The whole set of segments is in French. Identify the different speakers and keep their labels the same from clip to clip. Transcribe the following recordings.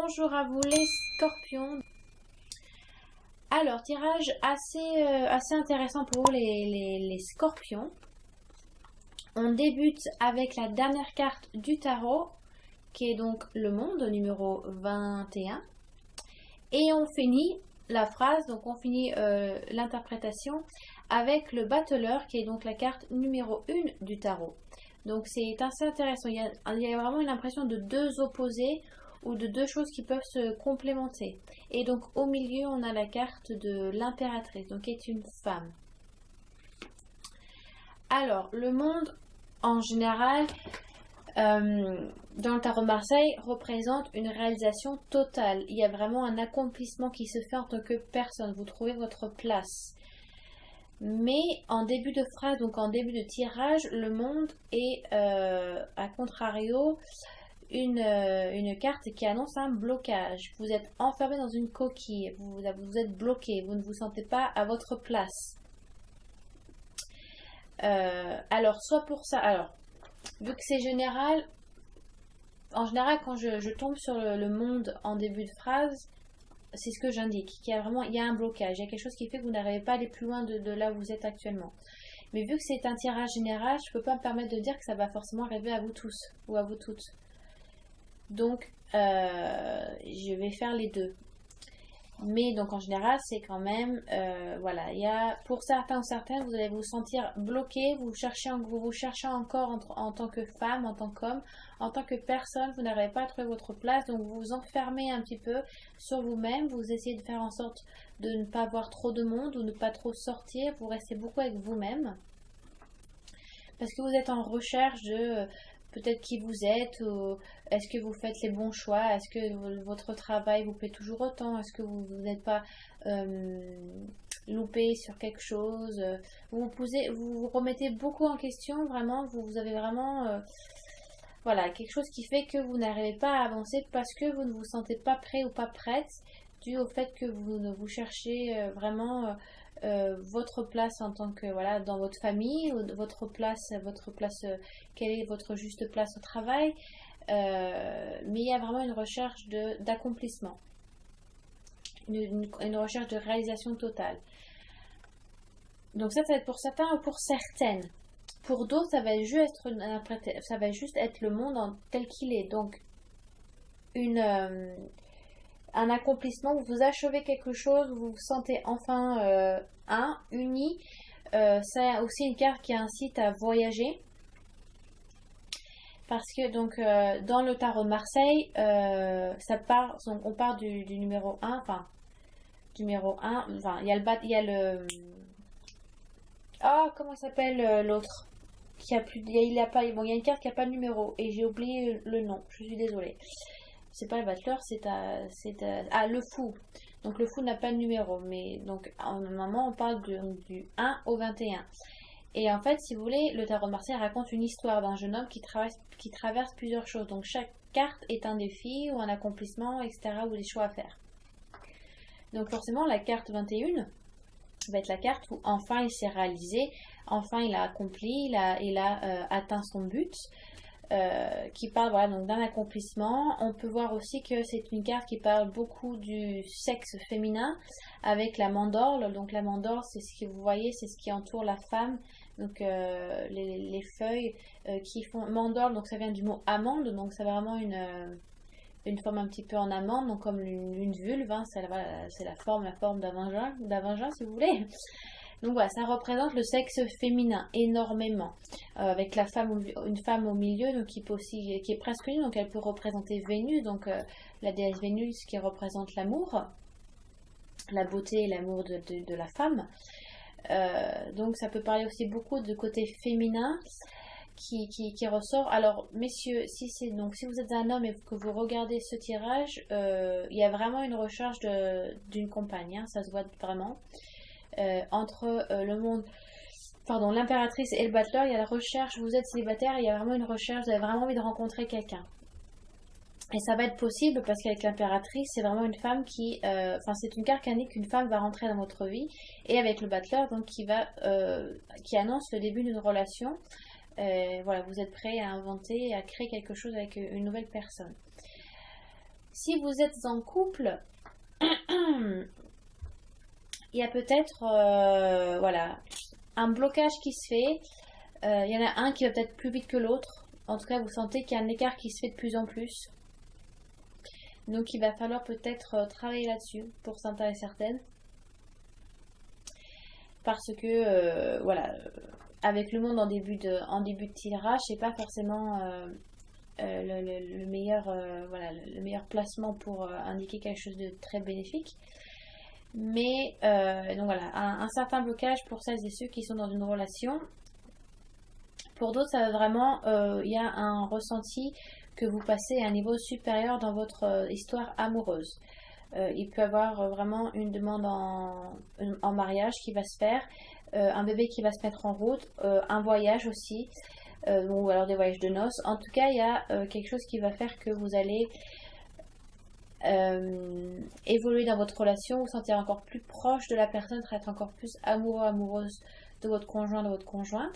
Speaker 1: Bonjour à vous les scorpions. Alors, tirage assez intéressant pour vous les scorpions. On débute avec la dernière carte du tarot, qui est donc le monde, numéro 21. Et on finit la phrase, donc on finit l'interprétation avec le battleur, qui est donc la carte numéro 1 du tarot. Donc c'est assez intéressant, il y a vraiment une impression de deux opposés ou de deux choses qui peuvent se complémenter. Et donc au milieu, on a la carte de l'impératrice, donc qui est une femme. Alors, le monde, en général, dans le tarot de Marseille, représente une réalisation totale. Il y a vraiment un accomplissement qui se fait en tant que personne. Vous trouvez votre place. Mais en début de phrase, donc en début de tirage, le monde est, à contrario, une carte qui annonce un blocage. Vous êtes enfermé dans une coquille, vous êtes bloqué, vous ne vous sentez pas à votre place. Alors, soit pour ça, alors, vu que c'est général, en général, quand je tombe sur le monde en début de phrase, c'est ce que j'indique, qu'il y a vraiment, il y a un blocage, il y a quelque chose qui fait que vous n'arrivez pas à aller plus loin de là où vous êtes actuellement. Mais vu que c'est un tirage général, je ne peux pas me permettre de dire que ça va forcément arriver à vous tous ou à vous toutes. Donc, je vais faire les deux. Mais donc en général, c'est quand même, voilà, il y a, pour certains ou certaines, vous allez vous sentir bloqué, vous cherchez encore en tant que femme, en tant qu'homme, en tant que personne, vous n'arrivez pas à trouver votre place, donc vous vous enfermez un petit peu sur vous-même, vous essayez de faire en sorte de ne pas voir trop de monde ou ne pas trop sortir, vous restez beaucoup avec vous-même, parce que vous êtes en recherche de peut-être qui vous êtes, ou est-ce que vous faites les bons choix, est-ce que votre travail vous plaît toujours autant, est-ce que vous n'êtes pas loupé sur quelque chose, vous vous remettez beaucoup en question, vraiment, vous avez vraiment voilà, quelque chose qui fait que vous n'arrivez pas à avancer parce que vous ne vous sentez pas prêt ou pas prête, dû au fait que vous cherchez vraiment votre place en tant que, voilà, dans votre famille, ou votre place, quelle est votre juste place au travail. Mais il y a vraiment une recherche d'accomplissement, une recherche de réalisation totale. Donc ça va être pour certains ou pour certaines. Pour d'autres, ça va juste être le monde tel qu'il est. Donc, un accomplissement, vous achevez quelque chose, vous vous sentez enfin uni. C'est aussi une carte qui incite à voyager. Parce que donc dans le tarot de Marseille, on part du numéro 1, enfin, numéro 1, enfin, il y a le... Ah, comment il s'appelle l'autre qui a plus, il a pas, bon, il y a une carte qui a pas de numéro et j'ai oublié le nom, je suis désolée. C'est pas le battleur, ah, le fou. Donc le fou n'a pas de numéro, mais donc normalement on parle du 1 au 21. Et en fait, si vous voulez, le tarot de Marseille raconte une histoire d'un jeune homme qui traverse plusieurs choses. Donc chaque carte est un défi ou un accomplissement, etc., ou des choix à faire. Donc forcément, la carte 21 va être la carte où enfin il s'est réalisé, enfin il a accompli, il a atteint son but. Qui parle, voilà, donc d'un accomplissement. On peut voir aussi que c'est une carte qui parle beaucoup du sexe féminin avec la mandorle. Donc la mandorle, c'est ce que vous voyez, c'est ce qui entoure la femme. Donc les feuilles qui font mandorle, donc ça vient du mot amande, donc c'est vraiment une forme un petit peu en amande, donc comme une vulve, hein, c'est la forme d'un vagin si vous voulez. Donc voilà, ça représente le sexe féminin énormément, avec une femme au milieu, donc qui est presque nue, donc elle peut représenter Vénus, donc la déesse Vénus qui représente l'amour, la beauté et l'amour de la femme. Donc ça peut parler aussi beaucoup de côté féminin qui ressort. Alors messieurs, si vous êtes un homme et que vous regardez ce tirage, il y a vraiment une recherche d'une compagne, hein, ça se voit vraiment. Entre le monde, pardon, l'impératrice et le battleur, il y a la recherche, vous êtes célibataire, il y a vraiment une recherche, vous avez vraiment envie de rencontrer quelqu'un. Et ça va être possible parce qu'avec l'impératrice, c'est vraiment une femme c'est une carte qui indique qu'une femme va rentrer dans votre vie. Et avec le battleur, donc qui annonce le début d'une relation. Voilà, vous êtes prêt à inventer et à créer quelque chose avec une nouvelle personne. Si vous êtes en couple, il y a peut-être voilà, un blocage qui se fait. Il y en a un qui va peut-être plus vite que l'autre. En tout cas, vous sentez qu'il y a un écart qui se fait de plus en plus. Donc il va falloir peut-être travailler là-dessus pour certains et certaines. Parce que voilà, avec le monde en début de tirage, c'est pas forcément le meilleur voilà, le meilleur placement pour indiquer quelque chose de très bénéfique. Mais donc voilà, un certain blocage pour celles et ceux qui sont dans une relation. Pour d'autres, ça va vraiment, il y a un ressenti que vous passez à un niveau supérieur dans votre histoire amoureuse. Il peut y avoir vraiment une demande en mariage qui va se faire, un bébé qui va se mettre en route, un voyage aussi, ou alors des voyages de noces. En tout cas, il y a quelque chose qui va faire que vous allez évoluer dans votre relation, vous sentir encore plus proche de la personne, être encore plus amoureux, amoureuse de votre conjoint, de votre conjointe.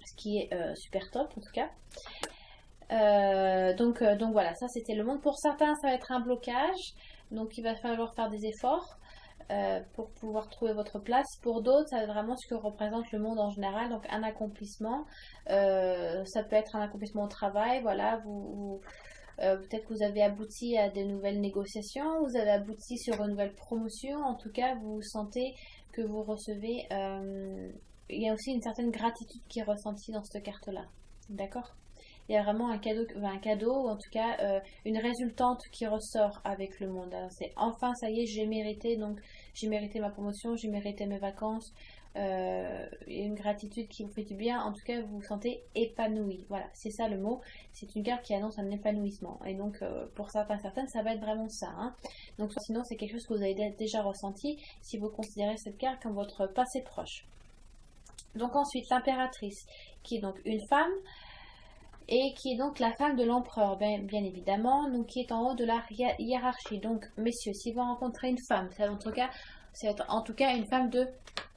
Speaker 1: Ce qui est super top en tout cas. Donc voilà, ça c'était le monde. Pour certains, ça va être un blocage, donc il va falloir faire des efforts pour pouvoir trouver votre place. Pour d'autres, ça va être vraiment ce que représente le monde en général, donc un accomplissement. Ça peut être un accomplissement au travail, voilà, peut-être que vous avez abouti à de nouvelles négociations, vous avez abouti sur une nouvelle promotion, en tout cas vous sentez que vous recevez, il y a aussi une certaine gratitude qui est ressentie dans cette carte-là, d'accord? Il y a vraiment un cadeau ou en tout cas une résultante qui ressort avec le monde. C'est enfin, ça y est, j'ai mérité, donc j'ai mérité ma promotion, j'ai mérité mes vacances. Il y a une gratitude qui vous fait du bien. En tout cas, vous vous sentez épanoui. Voilà, c'est ça le mot. C'est une carte qui annonce un épanouissement. Et donc, pour certains, certaines, ça va être vraiment ça. Hein. Donc, sinon, c'est quelque chose que vous avez déjà ressenti si vous considérez cette carte comme votre passé proche. Donc, ensuite, l'impératrice, qui est donc une femme et qui est donc la femme de l'empereur, bien évidemment, donc qui est en haut de la hiérarchie. Donc, messieurs, si vous rencontrez une femme, c'est en tout cas une femme de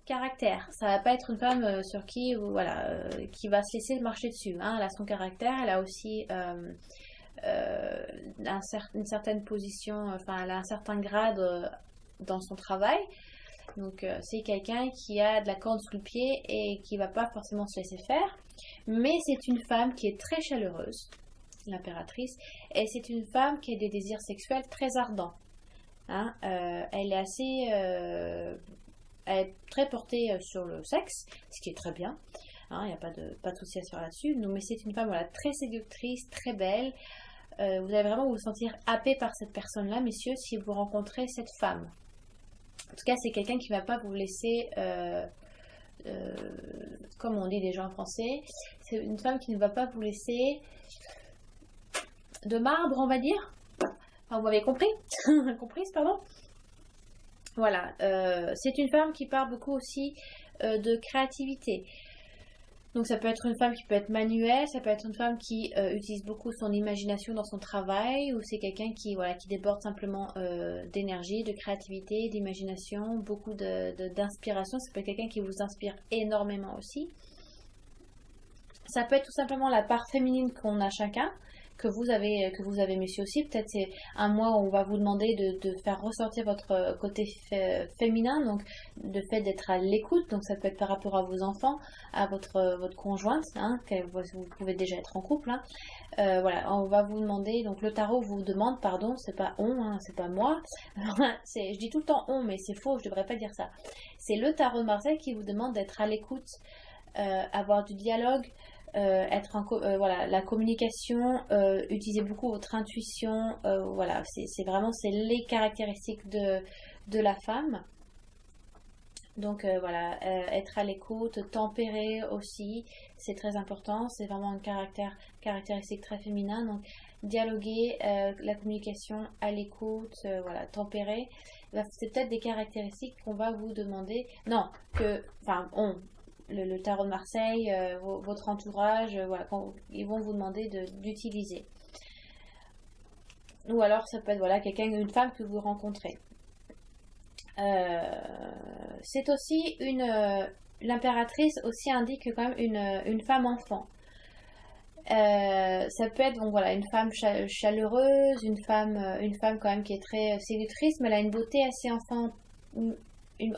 Speaker 1: caractère. Ça va pas être une femme sur qui, voilà, qui va se laisser marcher dessus. Hein. Elle a son caractère, elle a aussi une certaine position, enfin, elle a un certain grade dans son travail. Donc c'est quelqu'un qui a de la corde sous le pied et qui va pas forcément se laisser faire. Mais c'est une femme qui est très chaleureuse, l'impératrice, et c'est une femme qui a des désirs sexuels très ardents. Hein. Elle est assez, elle est très portée sur le sexe, ce qui est très bien. Hein, il n'y a pas de souci à se faire là-dessus. Mais c'est une femme voilà, très séductrice, très belle. Vous allez vraiment vous sentir happé par cette personne-là, messieurs, si vous rencontrez cette femme. En tout cas, c'est quelqu'un qui ne va pas vous laisser, comme on dit déjà en français, c'est une femme qui ne va pas vous laisser de marbre, on va dire. Enfin, vous m'avez compris, comprise, pardon. Voilà, c'est une femme qui parle beaucoup aussi de créativité. Donc ça peut être une femme qui peut être manuelle, ça peut être une femme qui utilise beaucoup son imagination dans son travail, ou c'est quelqu'un qui, voilà, qui déborde simplement d'énergie, de créativité, d'imagination, beaucoup d'inspiration. Ça peut être quelqu'un qui vous inspire énormément aussi. Ça peut être tout simplement la part féminine qu'on a chacun, que vous avez messieurs aussi. Peut-être c'est un mois où on va vous demander de faire ressortir votre côté féminin, donc le fait d'être à l'écoute. Donc ça peut être par rapport à vos enfants, à votre conjointe, hein, vous pouvez déjà être en couple. Hein. Voilà, on va vous demander, donc le tarot vous demande, pardon, c'est pas on, hein, c'est pas moi. Je dis tout le temps on, mais c'est faux, je devrais pas dire ça. C'est le tarot de Marseille qui vous demande d'être à l'écoute, avoir du dialogue. Voilà, la communication, utiliser beaucoup votre intuition, voilà, c'est vraiment les caractéristiques de la femme. Donc voilà, être à l'écoute, tempérer aussi, c'est très important, c'est vraiment une caractéristique très féminin. Donc dialoguer, la communication, à l'écoute, voilà, tempérer, c'est peut-être des caractéristiques qu'on va vous demander. Non, le tarot de Marseille, votre entourage, voilà, ils vont vous demander d'utiliser. Ou alors ça peut être voilà, une femme que vous rencontrez. C'est aussi l'impératrice aussi indique quand même une femme enfant. Ça peut être donc voilà une femme chaleureuse, une femme quand même qui est très séductrice, mais elle a une beauté assez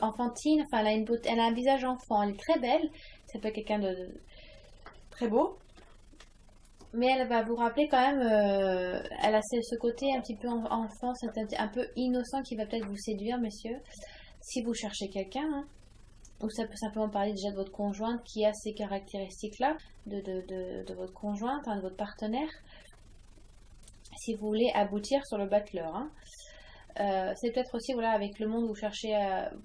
Speaker 1: enfantine. Enfin, elle a une beauté, elle a un visage enfant. Elle est très belle. Ça peut être quelqu'un de très beau, mais elle va vous rappeler quand même. Elle a ce côté un petit peu enfant, c'est un peu innocent qui va peut-être vous séduire, messieurs, si vous cherchez quelqu'un. Hein. Ou ça peut simplement parler déjà de votre conjointe qui a ces caractéristiques-là, de votre conjointe, hein, de votre partenaire, si vous voulez aboutir sur le battleur. Hein. C'est peut-être aussi voilà, avec le monde où vous cherchez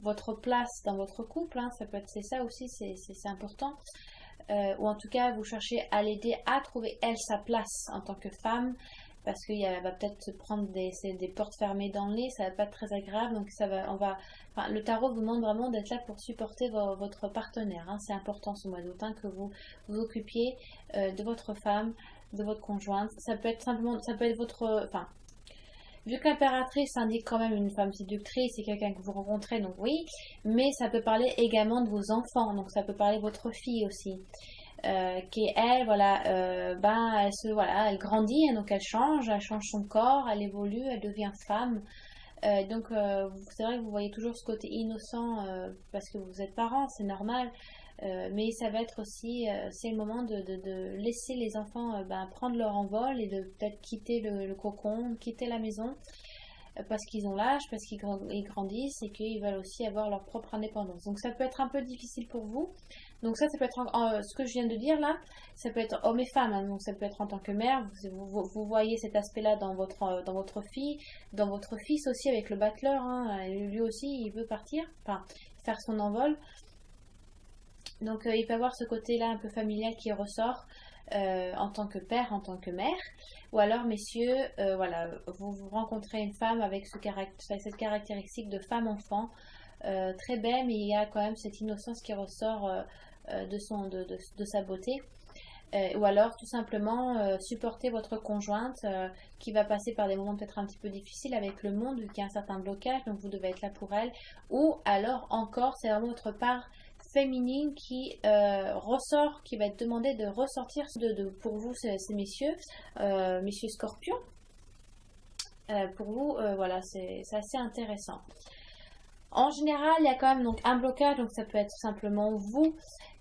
Speaker 1: votre place dans votre couple, hein, ça peut être c'est ça aussi, c'est important. Ou en tout cas vous cherchez à l'aider à trouver elle sa place en tant que femme, parce qu'elle va peut-être se prendre des portes fermées dans le nez, ça va pas être très agréable, donc enfin, le tarot vous demande vraiment d'être là pour supporter votre partenaire, hein. C'est important ce mois d'août, hein, que vous vous occupiez de votre femme, de votre conjointe, ça peut être simplement, ça peut être votre, enfin, vu que l'impératrice indique quand même une femme séductrice, c'est quelqu'un que vous rencontrez, donc oui, mais ça peut parler également de vos enfants, donc ça peut parler de votre fille aussi. Qui elle, voilà, voilà, elle grandit, hein, donc elle change son corps, elle évolue, elle devient femme. C'est vrai que vous voyez toujours ce côté innocent parce que vous êtes parents, c'est normal. Mais ça va être aussi, c'est le moment de laisser les enfants prendre leur envol et de peut-être quitter le cocon, quitter la maison parce qu'ils ont l'âge, parce qu'ils grandissent et qu'ils veulent aussi avoir leur propre indépendance. Donc ça peut être un peu difficile pour vous. Donc ça peut être ce que je viens de dire là, ça peut être homme et femme, hein. Donc ça peut être en tant que mère, vous voyez cet aspect-là dans votre fille, dans votre fils aussi avec le battleur, hein. Lui aussi il veut partir, enfin faire son envol. Donc il peut y avoir ce côté-là un peu familial qui ressort en tant que père, en tant que mère. Ou alors, messieurs, voilà, vous rencontrez une femme avec cette caractéristique de femme-enfant, très belle, mais il y a quand même cette innocence qui ressort de sa beauté. Ou alors, tout simplement, supporter votre conjointe qui va passer par des moments peut-être un petit peu difficiles avec le monde, vu qu'il y a un certain blocage, donc vous devez être là pour elle. Ou alors, encore, c'est vraiment votre part féminine qui ressort, qui va être demandée de ressortir pour vous, ces messieurs, messieurs scorpions. Pour vous, voilà, c'est assez intéressant. En général, il y a quand même donc un blocage, donc ça peut être simplement vous.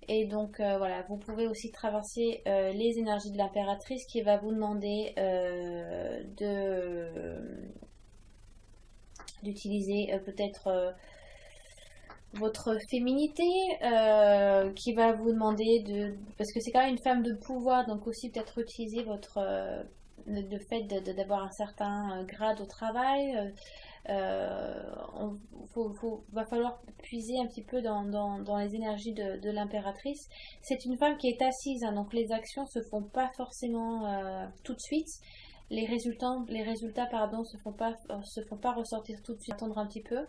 Speaker 1: Et donc voilà, vous pouvez aussi traverser les énergies de l'impératrice qui va vous demander d'utiliser peut-être votre féminité, qui va vous demander parce que c'est quand même une femme de pouvoir, donc aussi peut-être utiliser le fait d'avoir un certain grade au travail. Va falloir puiser un petit peu dans les énergies de l'impératrice. C'est une femme qui est assise, hein, donc les actions se font pas forcément tout de suite. Les résultats pardon, se font pas ressortir tout de suite, attendre un petit peu.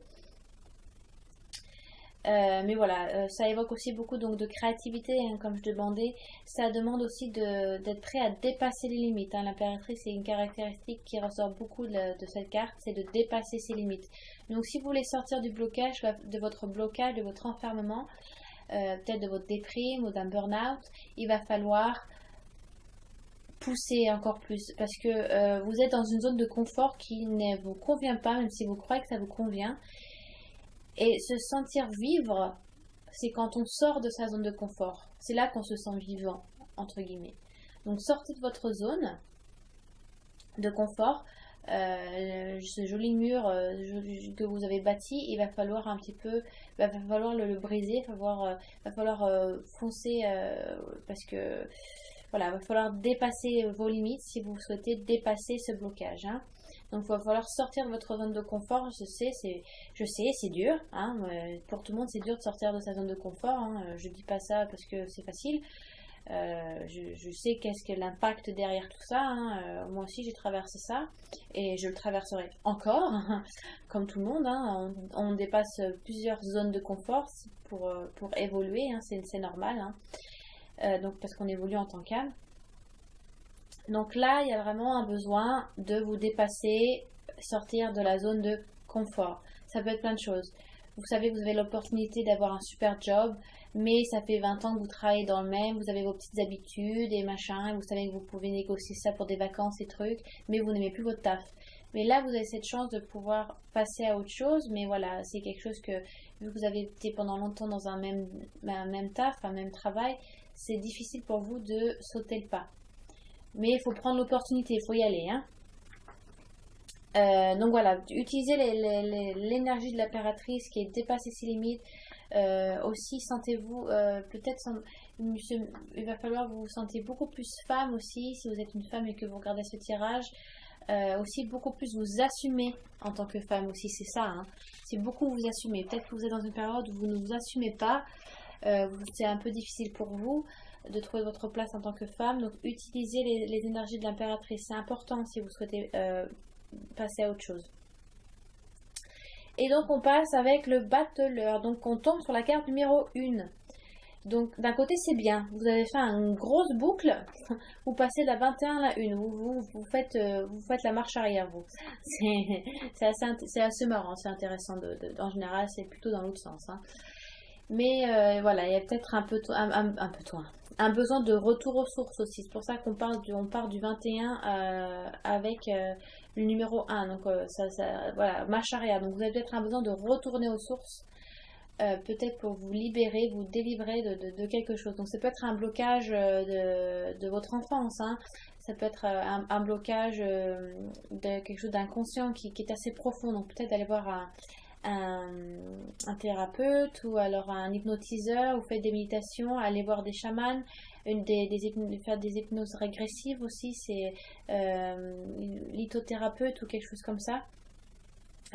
Speaker 1: Mais voilà, ça évoque aussi beaucoup donc de créativité, hein, comme je demandais. Ça demande aussi d'être prêt à dépasser les limites, hein. L'impératrice, c'est une caractéristique qui ressort beaucoup de cette carte, c'est de dépasser ses limites. Donc si vous voulez sortir du blocage, de votre blocage, de votre enfermement, peut-être de votre déprime ou d'un burn-out, il va falloir pousser encore plus parce que vous êtes dans une zone de confort qui ne vous convient pas, même si vous croyez que ça vous convient. Et se sentir vivre, c'est quand on sort de sa zone de confort. C'est là qu'on se sent vivant, entre guillemets. Donc sortez de votre zone de confort. Ce joli mur que vous avez bâti, il va falloir un petit peu, va falloir le briser, va falloir foncer parce que voilà, va falloir dépasser vos limites si vous souhaitez dépasser ce blocage, hein. Donc il va falloir sortir de votre zone de confort. Je sais, c'est dur, hein. Pour tout le monde, c'est dur de sortir de sa zone de confort, hein. Je dis pas ça parce que c'est facile. Je sais qu'est-ce que l'impact derrière tout ça, hein. Moi aussi, j'ai traversé ça et je le traverserai encore, comme tout le monde, hein. On dépasse plusieurs zones de confort pour évoluer, hein. C'est normal, hein. Donc parce qu'on évolue en tant qu'âme. Donc là, il y a vraiment un besoin de vous dépasser, sortir de la zone de confort. Ça peut être plein de choses. vous savez que vous avez l'opportunité d'avoir un super job, mais ça fait 20 ans que vous travaillez dans le même, vous avez vos petites habitudes et machin, et vous savez que vous pouvez négocier ça pour des vacances et trucs, mais vous n'aimez plus votre taf. Mais là, vous avez cette chance de pouvoir passer à autre chose, mais voilà, c'est quelque chose que, vu que vous avez été pendant longtemps dans un même taf, un même travail, c'est difficile pour vous de sauter le pas. Mais il faut prendre l'opportunité, il faut y aller, hein. Donc voilà, utilisez l'énergie de l'impératrice qui dépasse ses limites. Aussi, sentez-vous peut-être il va falloir que vous vous sentiez beaucoup plus femme aussi si vous êtes une femme et que vous regardez ce tirage. Aussi beaucoup plus vous assumer en tant que femme aussi, c'est ça, hein. C'est beaucoup vous assumer. Peut-être que vous êtes dans une période où vous ne vous assumez pas, c'est un peu difficile pour vous de trouver votre place en tant que femme. Donc utilisez les énergies de l'impératrice, c'est important si vous souhaitez passer à autre chose. Et donc on passe avec le battleur. Donc on tombe sur la carte numéro 1. Donc d'un côté c'est bien, vous avez fait une grosse boucle, vous passez de la 21 à la 1, vous faites la marche arrière vous. C'est assez marrant, c'est intéressant, en général c'est plutôt dans l'autre sens, hein. Mais voilà, il y a peut-être un besoin de retour aux sources aussi. C'est pour ça qu'on part du 21 avec le numéro 1. Donc voilà, marche arrière. Donc vous avez peut-être un besoin de retourner aux sources. Peut-être pour vous libérer, vous délivrer de quelque chose. Donc ça peut être un blocage de votre enfance, hein. Ça peut être un blocage de quelque chose d'inconscient qui est assez profond. Donc peut-être aller voir un thérapeute ou alors un hypnotiseur, ou faites des méditations, allez voir des chamans, faire des hypnoses régressives aussi, c'est lithothérapeute ou quelque chose comme ça.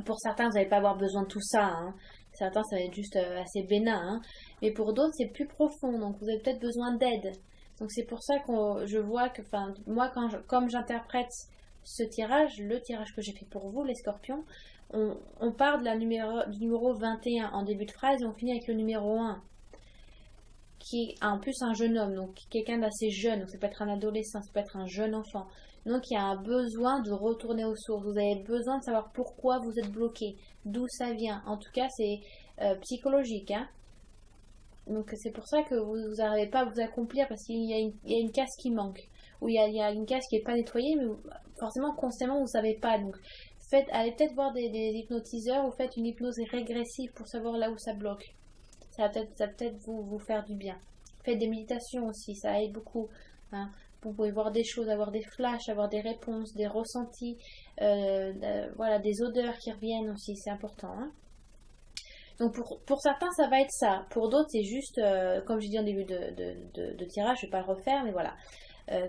Speaker 1: Pour certains, vous n'allez pas avoir besoin de tout ça, hein. Certains, ça va être juste assez bénin, hein. Mais pour d'autres, c'est plus profond, donc vous avez peut-être besoin d'aide. Donc c'est pour ça que je vois que, moi, comme j'interprète ce tirage, le tirage que j'ai fait pour vous, les scorpions, on part du numéro 21 en début de phrase et on finit avec le numéro 1, qui est en plus un jeune homme, donc quelqu'un d'assez jeune. Donc ça peut être un adolescent, ça peut être un jeune enfant. Donc il y a un besoin de retourner aux sources. Vous avez besoin de savoir pourquoi vous êtes bloqué, d'où ça vient. En tout cas, c'est psychologique, hein. Donc c'est pour ça que vous n'arrivez pas à vous accomplir, parce qu'il y a une case qui manque, ou il y a une case qui n'est pas nettoyée, mais forcément consciemment vous ne savez pas. Donc allez peut-être voir des hypnotiseurs, ou faites une hypnose régressive pour savoir là où ça bloque. Ça va peut-être vous faire du bien. Faites des méditations aussi, ça aide beaucoup, hein. Vous pouvez voir des choses, avoir des flashs, avoir des réponses, des ressentis, voilà, des odeurs qui reviennent aussi, c'est important, hein. Donc pour certains, ça va être ça. Pour d'autres, c'est juste, comme j'ai dit en début de tirage, je ne vais pas le refaire, mais voilà.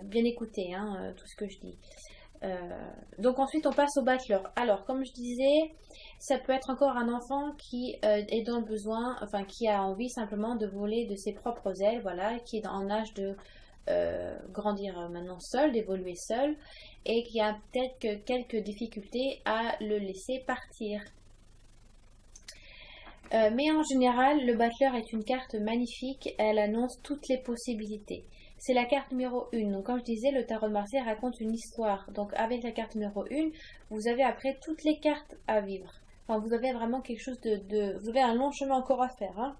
Speaker 1: Bien écouter, hein, tout ce que je dis. Donc ensuite, on passe au battleur. Alors, comme je disais, ça peut être encore un enfant qui est dans le besoin, enfin qui a envie simplement de voler de ses propres ailes, voilà, qui est en âge de grandir maintenant seul, d'évoluer seul, et qui a peut-être quelques difficultés à le laisser partir. Mais en général, le battleur est une carte magnifique, elle annonce toutes les possibilités. C'est la carte numéro 1. Donc comme je disais, le tarot de Marseille raconte une histoire. Donc avec la carte numéro 1, vous avez après toutes les cartes à vivre. Enfin, vous avez vraiment quelque chose vous avez un long chemin encore à faire, hein.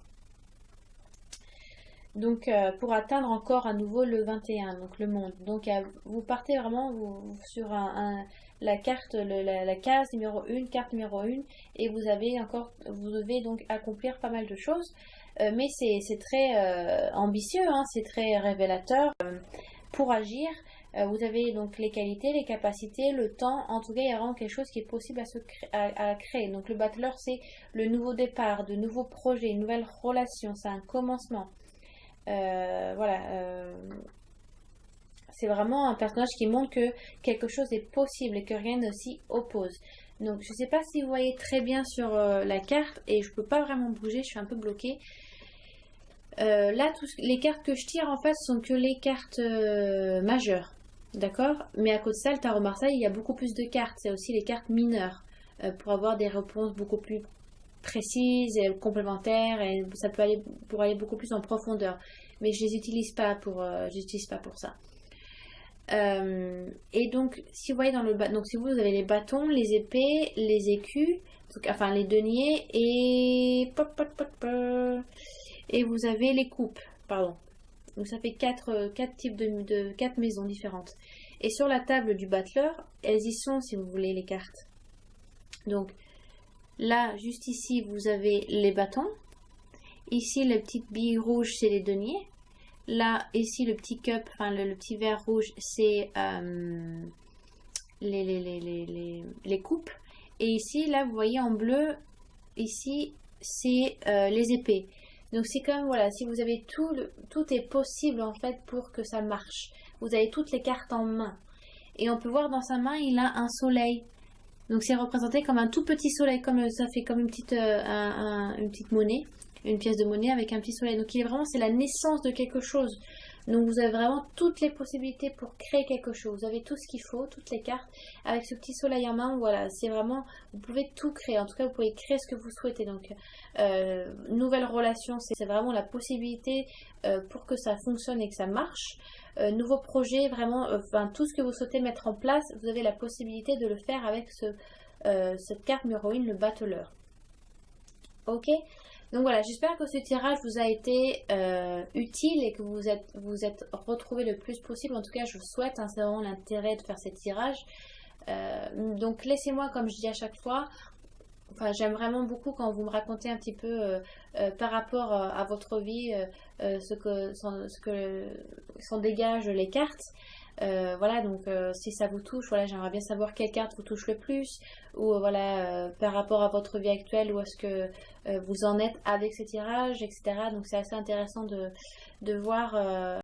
Speaker 1: Donc pour atteindre encore à nouveau le 21, donc le monde. Donc vous partez vraiment sur la carte, la case numéro 1, carte numéro 1, et vous devez donc accomplir pas mal de choses. Mais c'est très ambitieux, hein, c'est très révélateur. Pour agir, vous avez donc les qualités, les capacités, le temps. En tout cas, il y a vraiment quelque chose qui est possible à créer. Donc le battleur, c'est le nouveau départ, de nouveaux projets, une nouvelle relation, c'est un commencement. Voilà, c'est vraiment un personnage qui montre que quelque chose est possible et que rien ne s'y oppose. Donc je ne sais pas si vous voyez très bien sur la carte, et je ne peux pas vraiment bouger, je suis un peu bloquée. Là, les cartes que je tire en fait sont que les cartes majeures, d'accord? Mais à côté de ça, le tarot Marseille, il y a beaucoup plus de cartes, c'est aussi les cartes mineures, pour avoir des réponses beaucoup plus précises et complémentaires, et ça peut aller pour aller beaucoup plus en profondeur, mais je les utilise pas pour ça. Et donc, si vous voyez dans le donc si vous avez les bâtons, les épées, les écus, donc, enfin les deniers et et vous avez les coupes, pardon. Donc ça fait quatre types quatre maisons différentes. Et sur la table du battleur, elles y sont si vous voulez les cartes. Donc là, juste ici, vous avez les bâtons. Ici, les petites billes rouges, c'est les deniers. Là, ici, le petit cup, enfin le petit verre rouge, c'est les coupes. Et ici, là, vous voyez en bleu, ici, c'est les épées. Donc c'est comme, voilà, si vous avez tout est possible en fait pour que ça marche. Vous avez toutes les cartes en main. Et on peut voir dans sa main, il a un soleil. Donc c'est représenté comme un tout petit soleil, comme ça fait comme une petite monnaie, une pièce de monnaie avec un petit soleil. Donc il est vraiment, c'est la naissance de quelque chose. Donc vous avez vraiment toutes les possibilités pour créer quelque chose. Vous avez tout ce qu'il faut, toutes les cartes. Avec ce petit soleil en main, voilà, c'est vraiment, vous pouvez tout créer. En tout cas, vous pouvez créer ce que vous souhaitez. Donc nouvelle relation, c'est vraiment la possibilité pour que ça fonctionne et que ça marche. Nouveau projet, vraiment, enfin, tout ce que vous souhaitez mettre en place, vous avez la possibilité de le faire avec cette carte Muroïne, le battleur. Ok, donc voilà, j'espère que ce tirage vous a été utile et que vous êtes retrouvés le plus possible. En tout cas, je vous souhaite, hein, c'est vraiment l'intérêt de faire ces tirages. Donc laissez-moi, comme je dis à chaque fois, enfin, j'aime vraiment beaucoup quand vous me racontez un petit peu par rapport à votre vie ce que s'en dégagent les cartes. Voilà, donc si ça vous touche, voilà, j'aimerais bien savoir quelle carte vous touche le plus, ou voilà, par rapport à votre vie actuelle, où est-ce que vous en êtes avec ce tirage, etc. Donc c'est assez intéressant de voir